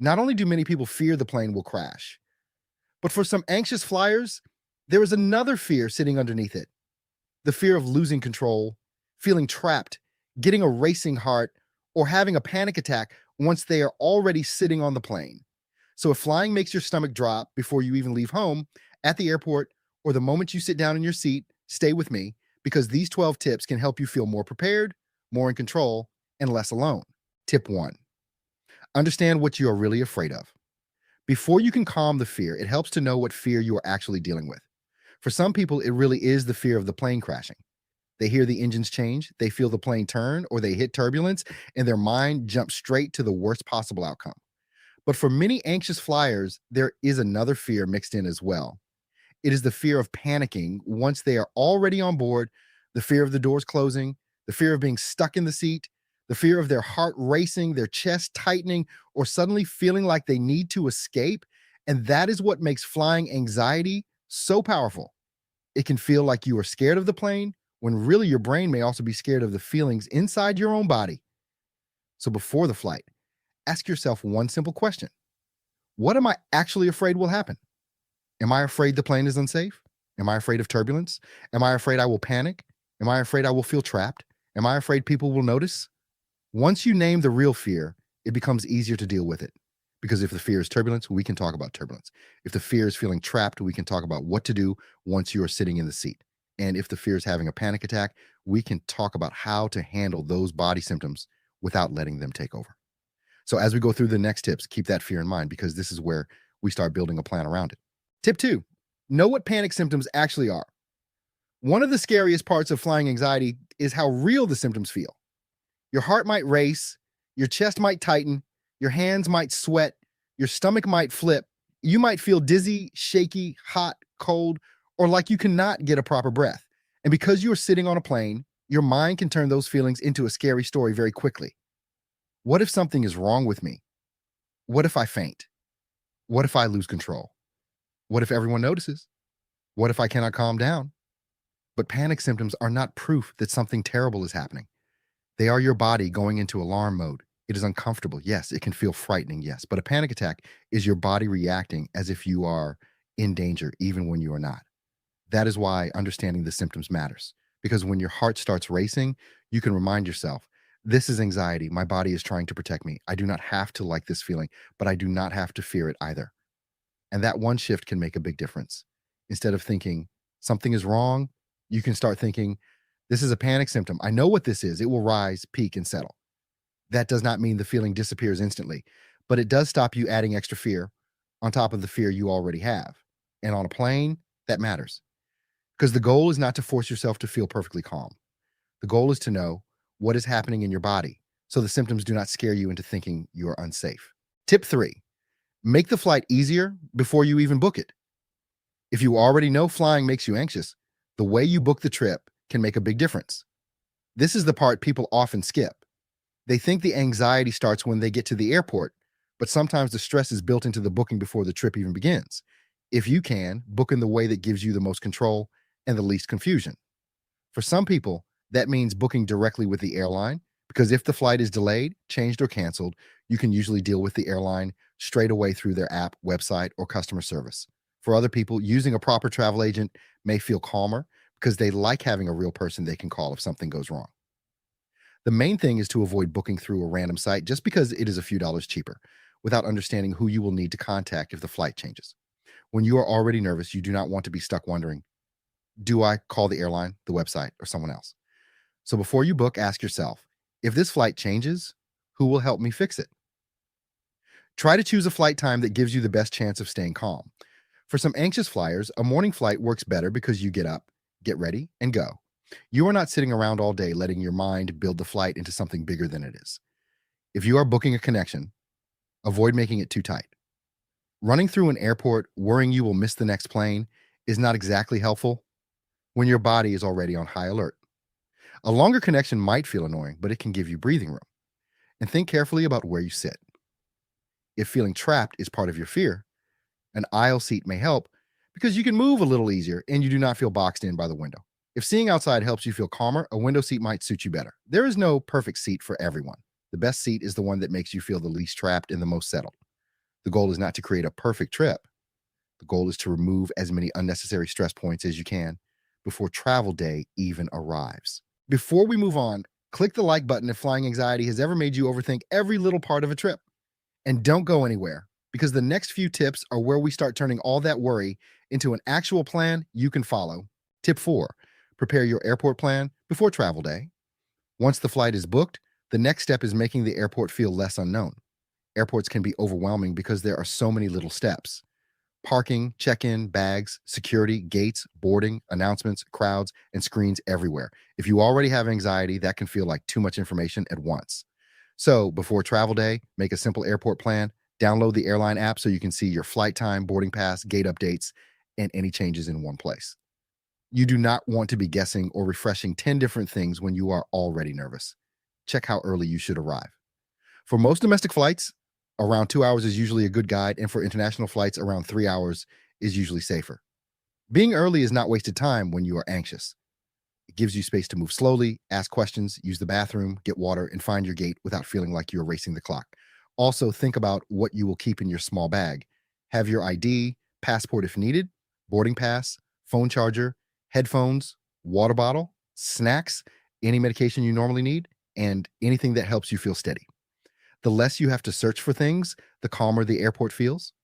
Not only do many people fear the plane will crash, but for some anxious flyers, there is another fear sitting underneath it: the fear of losing control, feeling trapped, getting a racing heart, or having a panic attack once they are already sitting on the plane. So if flying makes your stomach drop before you even leave home, at the airport, or the moment you sit down in your seat, stay with me, because these 12 tips can help you feel more prepared, more in control, and less alone. Tip 1: understand what you are really afraid of. Before you can calm the fear, it helps to know what fear you are actually dealing with. For some people, it really is the fear of the plane crashing. They hear the engines change, they feel the plane turn, or they hit turbulence, and their mind jumps straight to the worst possible outcome. But for many anxious flyers, there is another fear mixed in as well. It is the fear of panicking once they are already on board, the fear of the doors closing, the fear of being stuck in the seat, the fear of their heart racing, their chest tightening, or suddenly feeling like they need to escape. And that is what makes flying anxiety so powerful. It can feel like you are scared of the plane when really your brain may also be scared of the feelings inside your own body. So before the flight, ask yourself one simple question: what am I actually afraid will happen? Am I afraid the plane is unsafe? Am I afraid of turbulence? Am I afraid I will panic? Am I afraid I will feel trapped? Am I afraid people will notice? Once you name the real fear, it becomes easier to deal with it. Because if the fear is turbulence, we can talk about turbulence. If the fear is feeling trapped, we can talk about what to do once you are sitting in the seat. And if the fear is having a panic attack, we can talk about how to handle those body symptoms without letting them take over. So as we go through the next tips, keep that fear in mind, because this is where we start building a plan around it. Tip 2: know what panic symptoms actually are. One of the scariest parts of flying anxiety is how real the symptoms feel. Your heart might race, your chest might tighten, your hands might sweat, your stomach might flip. You might feel dizzy, shaky, hot, cold, or like you cannot get a proper breath. And because you are sitting on a plane, your mind can turn those feelings into a scary story very quickly. What if something is wrong with me? What if I faint? What if I lose control? What if everyone notices? What if I cannot calm down? But panic symptoms are not proof that something terrible is happening. They are your body going into alarm mode. It is uncomfortable. Yes, it can feel frightening. Yes. But a panic attack is your body reacting as if you are in danger, even when you are not. That is why understanding the symptoms matters. Because when your heart starts racing, you can remind yourself, this is anxiety. My body is trying to protect me. I do not have to like this feeling, but I do not have to fear it either. And that one shift can make a big difference. Instead of thinking something is wrong, you can start thinking, this is a panic symptom. I know what this is. It will rise, peak, and settle. That does not mean the feeling disappears instantly, but it does stop you adding extra fear on top of the fear you already have. And on a plane, that matters. Because the goal is not to force yourself to feel perfectly calm. The goal is to know what is happening in your body so the symptoms do not scare you into thinking you are unsafe. Tip 3: make the flight easier before you even book it. If you already know flying makes you anxious, the way you book the trip can make a big difference. This is the part people often skip. They think the anxiety starts when they get to the airport, but sometimes the stress is built into the booking before the trip even begins. If you can, book in the way that gives you the most control and the least confusion. For some people, that means booking directly with the airline, because if the flight is delayed, changed, or canceled, you can usually deal with the airline straight away through their app, website, or customer service. For other people, using a proper travel agent may feel calmer because they like having a real person they can call if something goes wrong. The main thing is to avoid booking through a random site just because it is a few dollars cheaper, without understanding who you will need to contact if the flight changes. When you are already nervous, you do not want to be stuck wondering, do I call the airline, the website, or someone else? So before you book, ask yourself, if this flight changes, who will help me fix it? Try to choose a flight time that gives you the best chance of staying calm. For some anxious flyers, a morning flight works better because you get up, get ready, and go. You are not sitting around all day letting your mind build the flight into something bigger than it is. If you are booking a connection, avoid making it too tight. Running through an airport worrying you will miss the next plane is not exactly helpful when your body is already on high alert. A longer connection might feel annoying, but it can give you breathing room. And think carefully about where you sit. If feeling trapped is part of your fear, an aisle seat may help because you can move a little easier and you do not feel boxed in by the window. If seeing outside helps you feel calmer, a window seat might suit you better. There is no perfect seat for everyone. The best seat is the one that makes you feel the least trapped and the most settled. The goal is not to create a perfect trip. The goal is to remove as many unnecessary stress points as you can before travel day even arrives. Before we move on, click the like button if flying anxiety has ever made you overthink every little part of a trip. And don't go anywhere, because the next few tips are where we start turning all that worry into an actual plan you can follow. Tip 4: prepare your airport plan before travel day. Once the flight is booked, the next step is making the airport feel less unknown. Airports can be overwhelming because there are so many little steps: parking, check in, bags, security, gates, boarding, announcements, crowds, and screens everywhere. If you already have anxiety, that can feel like too much information at once. So, before travel day, make a simple airport plan, download the airline app so you can see your flight time, boarding pass, gate updates, and any changes in one place. You do not want to be guessing or refreshing 10 different things when you are already nervous. Check how early you should arrive. For most domestic flights, around 2 hours is usually a good guide, and for international flights, around 3 hours is usually safer. Being early is not wasted time when you are anxious. It gives you space to move slowly, ask questions, use the bathroom, get water, and find your gate without feeling like you're racing the clock. Also, think about what you will keep in your small bag. Have your ID, passport if needed, boarding pass, phone charger, headphones, water bottle, snacks, any medication you normally need, and anything that helps you feel steady. The less you have to search for things, the calmer the airport feels.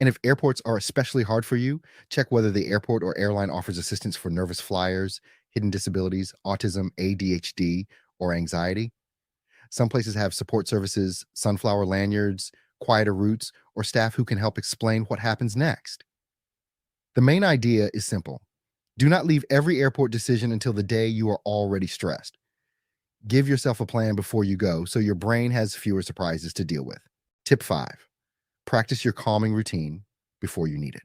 And if airports are especially hard for you, check whether the airport or airline offers assistance for nervous flyers, hidden disabilities, autism, ADHD, or anxiety. Some places have support services, sunflower lanyards, quieter routes, or staff who can help explain what happens next. The main idea is simple: do not leave every airport decision until the day you are already stressed. Give yourself a plan before you go so your brain has fewer surprises to deal with. Tip 5: practice your calming routine before you need it.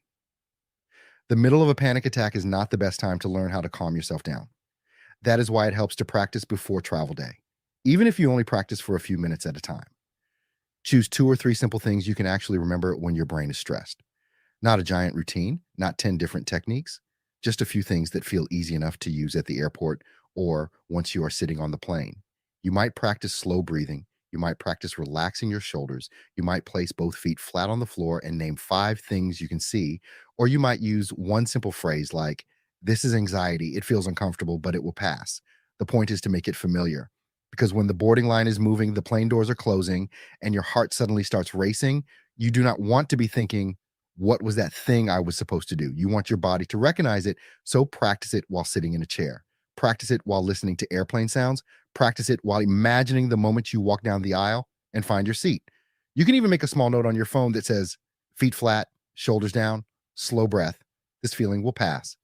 The middle of a panic attack is not the best time to learn how to calm yourself down. That is why it helps to practice before travel day, even if you only practice for a few minutes at a time. Choose 2 or 3 simple things you can actually remember when your brain is stressed. Not a giant routine, not 10 different techniques, just a few things that feel easy enough to use at the airport or once you are sitting on the plane. You might practice slow breathing. You might practice relaxing your shoulders. You might place both feet flat on the floor and name 5 things you can see. Or you might use one simple phrase like, "This is anxiety. It feels uncomfortable, but it will pass." The point is to make it familiar. Because when the boarding line is moving, the plane doors are closing, and your heart suddenly starts racing, you do not want to be thinking, "What was that thing I was supposed to do?" You want your body to recognize it, so practice it while sitting in a chair. Practice it while listening to airplane sounds. Practice it while imagining the moment you walk down the aisle and find your seat. You can even make a small note on your phone that says, "Feet flat, shoulders down, slow breath. This feeling will pass."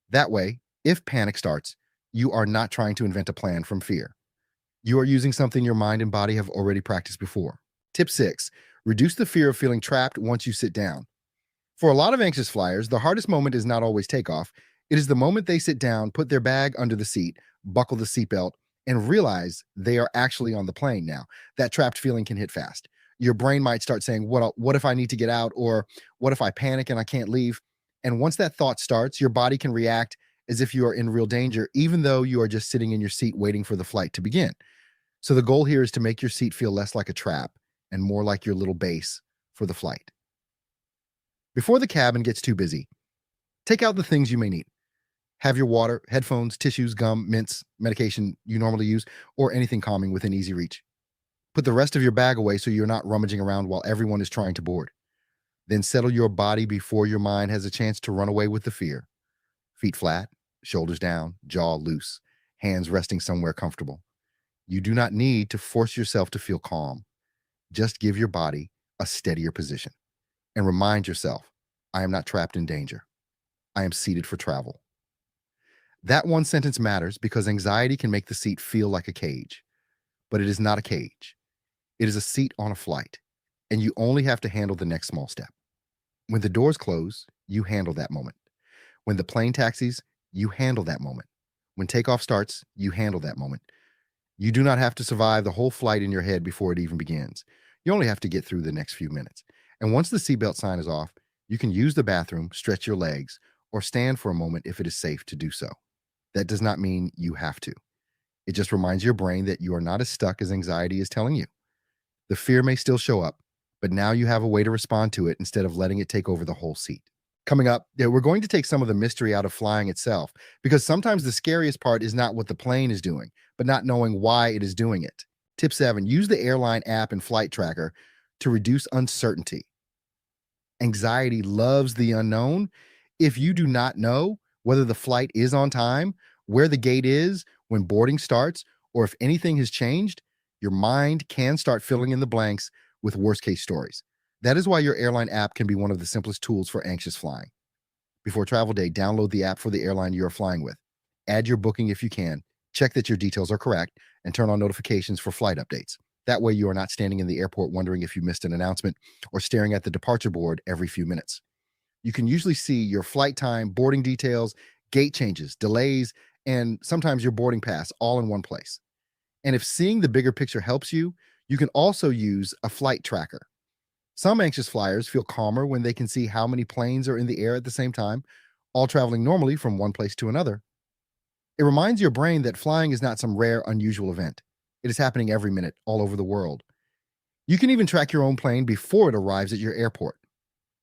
That way, if panic starts, you are not trying to invent a plan from fear. You are using something your mind and body have already practiced before. Tip 6: reduce the fear of feeling trapped once you sit down. For a lot of anxious flyers, the hardest moment is not always takeoff. It is the moment they sit down, put their bag under the seat, buckle the seatbelt, and realize they are actually on the plane now. That trapped feeling can hit fast. Your brain might start saying, what if I need to get out? Or what if I panic and I can't leave? And once that thought starts, your body can react as if you are in real danger, even though you are just sitting in your seat waiting for the flight to begin. So the goal here is to make your seat feel less like a trap and more like your little base for the flight. Before the cabin gets too busy, take out the things you may need. Have your water, headphones, tissues, gum, mints, medication you normally use, or anything calming within easy reach. Put the rest of your bag away so you're not rummaging around while everyone is trying to board. Then settle your body before your mind has a chance to run away with the fear. Feet flat, shoulders down, jaw loose, hands resting somewhere comfortable. You do not need to force yourself to feel calm. Just give your body a steadier position and remind yourself, I am not trapped in danger. I am seated for travel. That one sentence matters because anxiety can make the seat feel like a cage, but it is not a cage. It is a seat on a flight, and you only have to handle the next small step. When the doors close, you handle that moment. When the plane taxis, you handle that moment. When takeoff starts, you handle that moment. You do not have to survive the whole flight in your head before it even begins. You only have to get through the next few minutes. And once the seatbelt sign is off, you can use the bathroom, stretch your legs, or stand for a moment if it is safe to do so. That does not mean you have to. It just reminds your brain that you are not as stuck as anxiety is telling you. The fear may still show up, but now you have a way to respond to it instead of letting it take over the whole seat. Coming up, yeah, we're going to take some of the mystery out of flying itself because sometimes the scariest part is not what the plane is doing, but not knowing why it is doing it. Tip 7, use the airline app and flight tracker to reduce uncertainty. Anxiety loves the unknown. If you do not know whether the flight is on time, where the gate is, when boarding starts, or if anything has changed, your mind can start filling in the blanks with worst case stories. That is why your airline app can be one of the simplest tools for anxious flying. Before travel day, download the app for the airline you are flying with. Add your booking if you can, check that your details are correct, and turn on notifications for flight updates. That way, you are not standing in the airport wondering if you missed an announcement or staring at the departure board every few minutes. You can usually see your flight time, boarding details, gate changes, delays, and sometimes your boarding pass all in one place. And if seeing the bigger picture helps you, you can also use a flight tracker. Some anxious flyers feel calmer when they can see how many planes are in the air at the same time, all traveling normally from one place to another. It reminds your brain that flying is not some rare, unusual event. It is happening every minute, all over the world. You can even track your own plane before it arrives at your airport.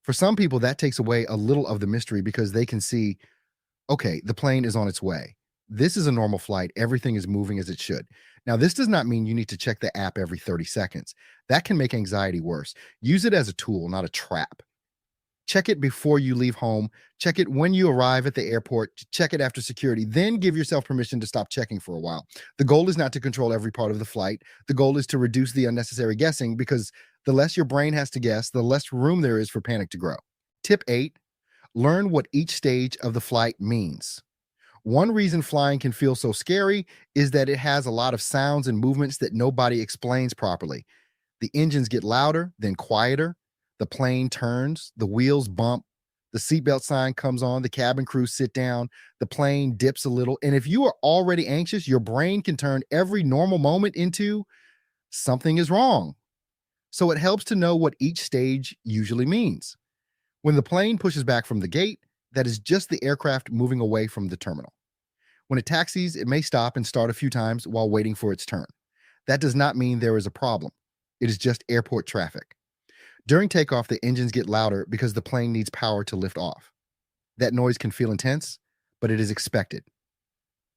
For some people, that takes away a little of the mystery because they can see, okay, the plane is on its way. This is a normal flight. Everything is moving as it should. Now, this does not mean you need to check the app every 30 seconds. That can make anxiety worse. Use it as a tool, not a trap. Check it before you leave home. Check it when you arrive at the airport. Check it after security. Then give yourself permission to stop checking for a while. The goal is not to control every part of the flight. The goal is to reduce the unnecessary guessing because the less your brain has to guess, the less room there is for panic to grow. Tip 8, learn what each stage of the flight means. One reason flying can feel so scary is that it has a lot of sounds and movements that nobody explains properly. The engines get louder, then quieter. The plane turns, the wheels bump, the seatbelt sign comes on, the cabin crew sit down, the plane dips a little. And if you are already anxious, your brain can turn every normal moment into something is wrong. So it helps to know what each stage usually means. When the plane pushes back from the gate, that is just the aircraft moving away from the terminal. When it taxis, it may stop and start a few times while waiting for its turn. That does not mean there is a problem. It is just airport traffic. During takeoff, the engines get louder because the plane needs power to lift off. That noise can feel intense, but it is expected.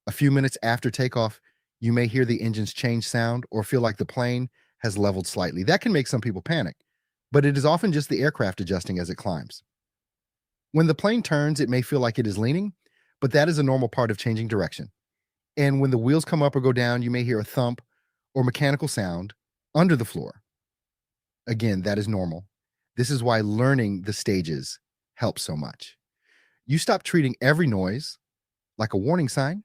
A few minutes after takeoff, you may hear the engines change sound or feel like the plane has leveled slightly. That can make some people panic, but it is often just the aircraft adjusting as it climbs. When the plane turns, it may feel like it is leaning, but that is a normal part of changing direction. And when the wheels come up or go down, you may hear a thump or mechanical sound under the floor. Again, that is normal. This is why learning the stages helps so much. You stop treating every noise like a warning sign.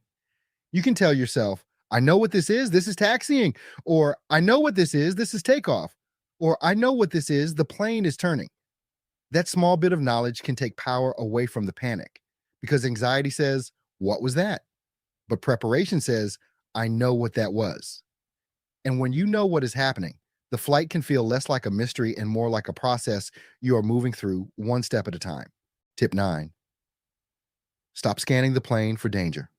You can tell yourself, I know what this is taxiing, or I know what this is takeoff, or I know what this is, the plane is turning. That small bit of knowledge can take power away from the panic because anxiety says, what was that? But preparation says, I know what that was. And when you know what is happening, the flight can feel less like a mystery and more like a process you are moving through one step at a time. Tip 9, stop scanning the plane for danger.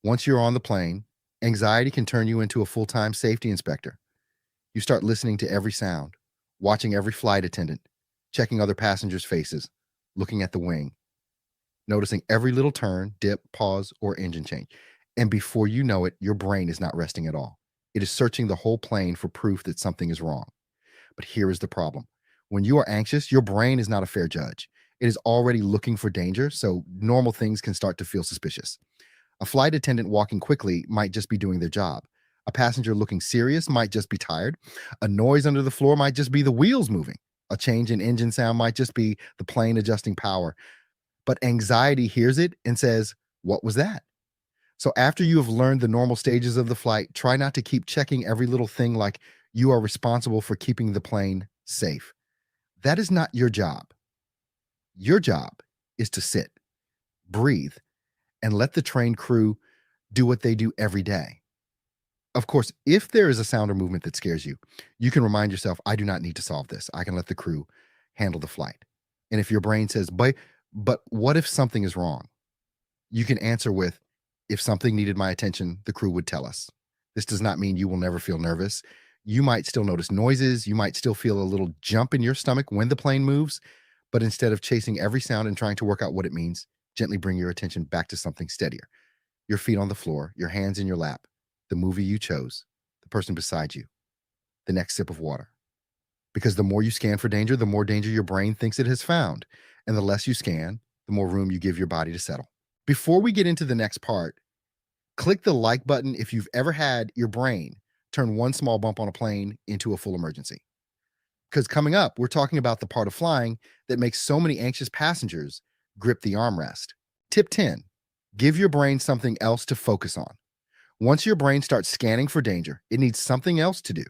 Once you're on the plane, anxiety can turn you into a full-time safety inspector. You start listening to every sound, watching every flight attendant, checking other passengers' faces, looking at the wing, noticing every little turn, dip, pause, or engine change. And before you know it, your brain is not resting at all. It is searching the whole plane for proof that something is wrong. But here is the problem. When you are anxious, your brain is not a fair judge. It is already looking for danger, so normal things can start to feel suspicious. A flight attendant walking quickly might just be doing their job. A passenger looking serious might just be tired. A noise under the floor might just be the wheels moving. A change in engine sound might just be the plane adjusting power. But anxiety hears it and says, what was that? So after you have learned the normal stages of the flight, try not to keep checking every little thing like you are responsible for keeping the plane safe. That is not your job. Your job is to sit, breathe, and let the train crew do what they do every day. Of course, if there is a sound or movement that scares you, you can remind yourself, I do not need to solve this. I can let the crew handle the flight. And if your brain says, but what if something is wrong? You can answer with, if something needed my attention, the crew would tell us. This does not mean you will never feel nervous. You might still notice noises, you might still feel a little jump in your stomach when the plane moves, but instead of chasing every sound and trying to work out what it means, gently bring your attention back to something steadier. Your feet on the floor, your hands in your lap, the movie you chose, the person beside you, the next sip of water. Because the more you scan for danger, the more danger your brain thinks it has found. And the less you scan, the more room you give your body to settle. Before we get into the next part, click the like button if you've ever had your brain turn one small bump on a plane into a full emergency. Because coming up, we're talking about the part of flying that makes so many anxious passengers grip the armrest. Tip 10, give your brain something else to focus on. Once your brain starts scanning for danger, it needs something else to do.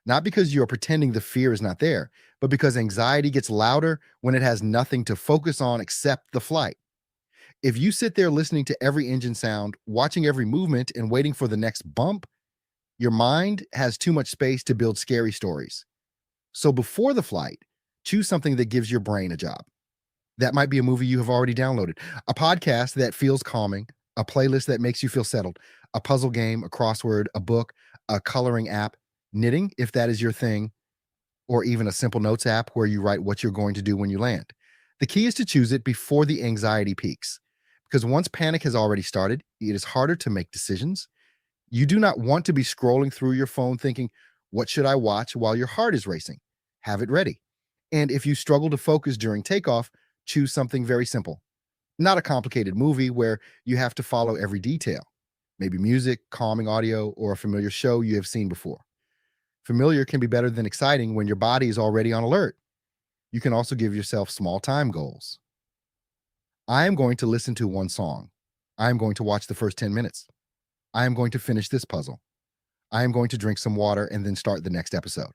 Not because you're pretending the fear is not there, but because anxiety gets louder when it has nothing to focus on except the flight. If you sit there listening to every engine sound, watching every movement, and waiting for the next bump, your mind has too much space to build scary stories. So before the flight, choose something that gives your brain a job. That might be a movie you have already downloaded, a podcast that feels calming, a playlist that makes you feel settled, a puzzle game, a crossword, a book, a coloring app, knitting, if that is your thing, or even a simple notes app where you write what you're going to do when you land. The key is to choose it before the anxiety peaks, because once panic has already started, it is harder to make decisions. You do not want to be scrolling through your phone thinking, what should I watch while your heart is racing? Have it ready. And if you struggle to focus during takeoff, choose something very simple. Not a complicated movie where you have to follow every detail. Maybe music, calming audio, or a familiar show you have seen before. Familiar can be better than exciting when your body is already on alert. You can also give yourself small time goals. I am going to listen to one song. I am going to watch the first 10 minutes. I am going to finish this puzzle. I am going to drink some water and then start the next episode.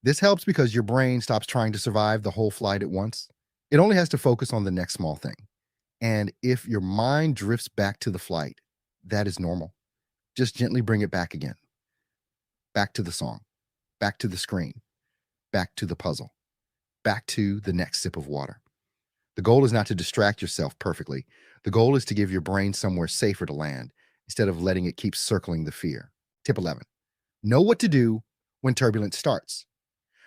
This helps because your brain stops trying to survive the whole flight at once. It only has to focus on the next small thing. And if your mind drifts back to the flight, that is normal. Just gently bring it back again. Back to the song, back to the screen, back to the puzzle, back to the next sip of water. The goal is not to distract yourself perfectly. The goal is to give your brain somewhere safer to land instead of letting it keep circling the fear. Tip 11, know what to do when turbulence starts.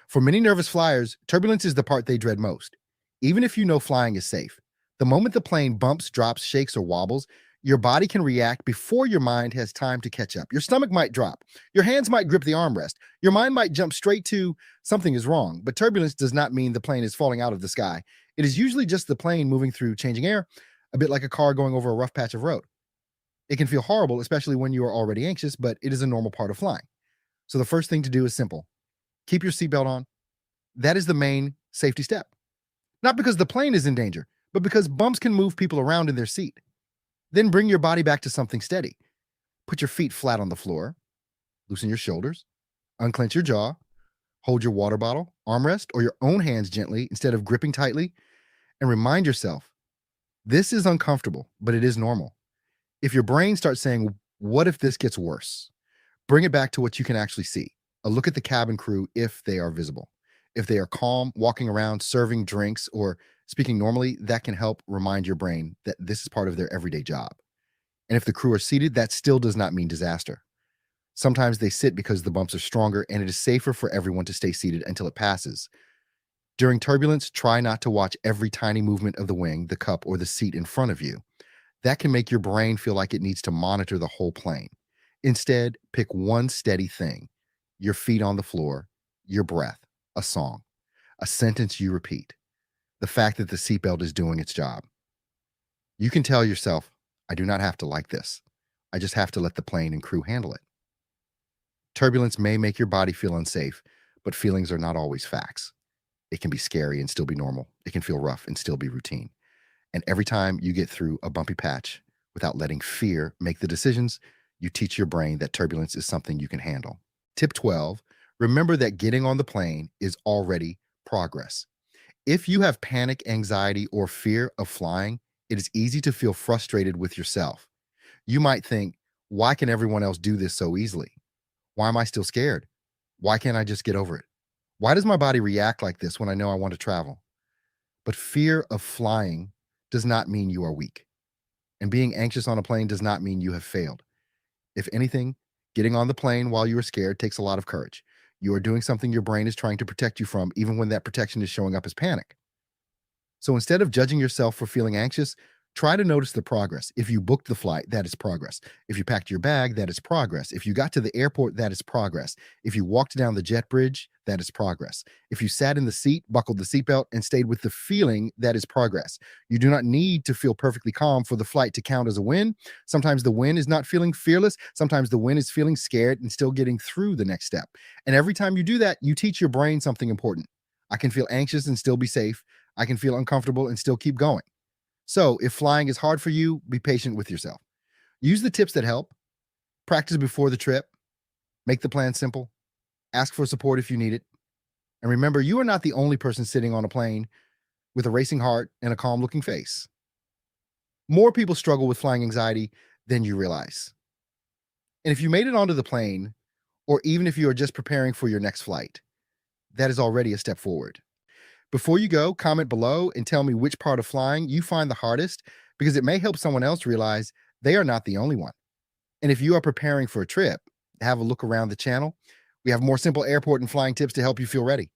For many nervous flyers, turbulence is the part they dread most. Even if you know flying is safe, the moment the plane bumps, drops, shakes, or wobbles, your body can react before your mind has time to catch up. Your stomach might drop. Your hands might grip the armrest. Your mind might jump straight to something is wrong. But turbulence does not mean the plane is falling out of the sky. It is usually just the plane moving through changing air, a bit like a car going over a rough patch of road. It can feel horrible, especially when you are already anxious, but it is a normal part of flying. So the first thing to do is simple. Keep your seatbelt on. That is the main safety step. Not because the plane is in danger, but because bumps can move people around in their seat. Then bring your body back to something steady. Put your feet flat on the floor, loosen your shoulders, unclench your jaw, hold your water bottle, armrest, or your own hands gently instead of gripping tightly, and remind yourself, this is uncomfortable, but it is normal. If your brain starts saying, what if this gets worse? Bring it back to what you can actually see. A look at the cabin crew if they are visible. If they are calm, walking around, serving drinks, or speaking normally, that can help remind your brain that this is part of their everyday job. And if the crew are seated, that still does not mean disaster. Sometimes they sit because the bumps are stronger and it is safer for everyone to stay seated until it passes. During turbulence, try not to watch every tiny movement of the wing, the cup, or the seat in front of you. That can make your brain feel like it needs to monitor the whole plane. Instead, pick one steady thing: your feet on the floor, your breath, a song, a sentence you repeat, the fact that the seatbelt is doing its job. You can tell yourself, I do not have to like this. I just have to let the plane and crew handle it. Turbulence may make your body feel unsafe, but feelings are not always facts. It can be scary and still be normal. It can feel rough and still be routine. And every time you get through a bumpy patch without letting fear make the decisions, you teach your brain that turbulence is something you can handle. Tip 12, remember that getting on the plane is already progress. If you have panic, anxiety, or fear of flying, it is easy to feel frustrated with yourself. You might think, why can everyone else do this so easily? Why am I still scared? Why can't I just get over it? Why does my body react like this when I know I want to travel? But fear of flying does not mean you are weak. And being anxious on a plane does not mean you have failed. If anything, Getting on the plane while you are scared takes a lot of courage. You are doing something your brain is trying to protect you from, even when that protection is showing up as panic. So instead of judging yourself for feeling anxious, try to notice the progress. If you booked the flight, that is progress. If you packed your bag, that is progress. If you got to the airport, that is progress. If you walked down the jet bridge, that is progress. If you sat in the seat, buckled the seatbelt, and stayed with the feeling, that is progress. You do not need to feel perfectly calm for the flight to count as a win. Sometimes the win is not feeling fearless. Sometimes the win is feeling scared and still getting through the next step. And every time you do that, you teach your brain something important. I can feel anxious and still be safe. I can feel uncomfortable and still keep going. So, if flying is hard for you, be patient with yourself. Use the tips that help. Practice before the trip. Make the plan simple. Ask for support if you need it. And remember, you are not the only person sitting on a plane with a racing heart and a calm looking face. More people struggle with flying anxiety than you realize. And if you made it onto the plane, or even if you are just preparing for your next flight, that is already a step forward. Before you go, comment below and tell me which part of flying you find the hardest, because it may help someone else realize they are not the only one. And if you are preparing for a trip, have a look around the channel. We have more simple airport and flying tips to help you feel ready.